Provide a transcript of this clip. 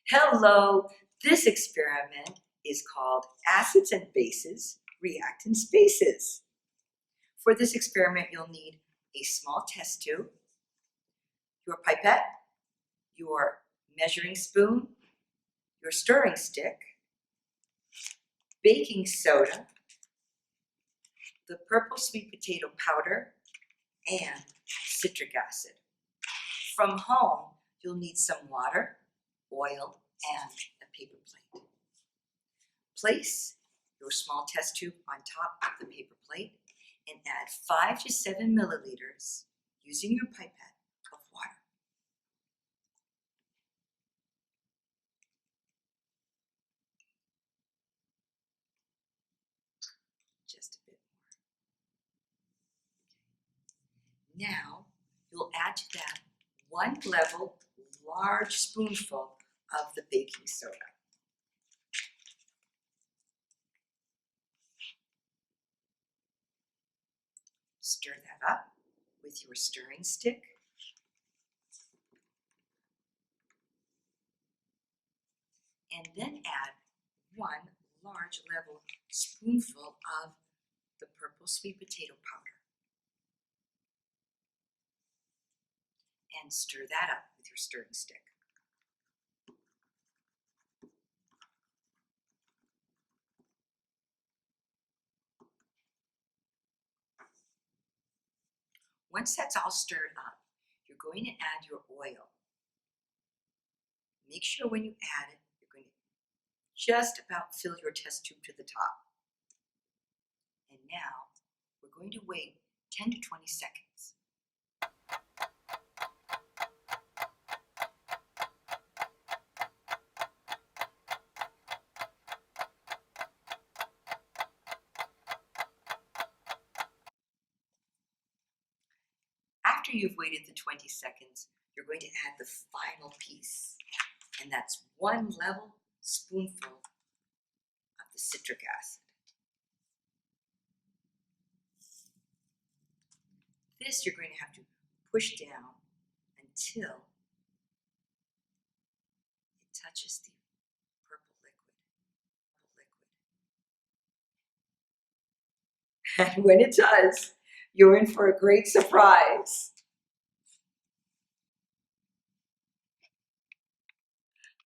Hello, this experiment is called Acids and Bases React in Spaces. For this experiment, you'll need a small test tube, your pipette, your measuring spoon, your stirring stick, baking soda, the purple sweet potato powder, and citric acid. From home, you'll need some water, oil, and a paper plate. Place your small test tube on top of the paper plate and add 5 to 7 milliliters using your pipette of water. Just a bit more. Now you'll add to that 1 level large spoonful of the baking soda. Stir that up with your stirring stick. And then add 1 large level spoonful of the purple sweet potato powder. And stir that up with your stirring stick. Once that's all stirred up, you're going to add your oil. Make sure when you add it, you're going to just about fill your test tube to the top. And now we're going to wait 10 to 20 seconds. After you've waited the 20 seconds, you're going to add the final piece, and that's 1 level spoonful of the citric acid. This you're going to have to push down until it touches the purple liquid. And when it does, you're in for a great surprise.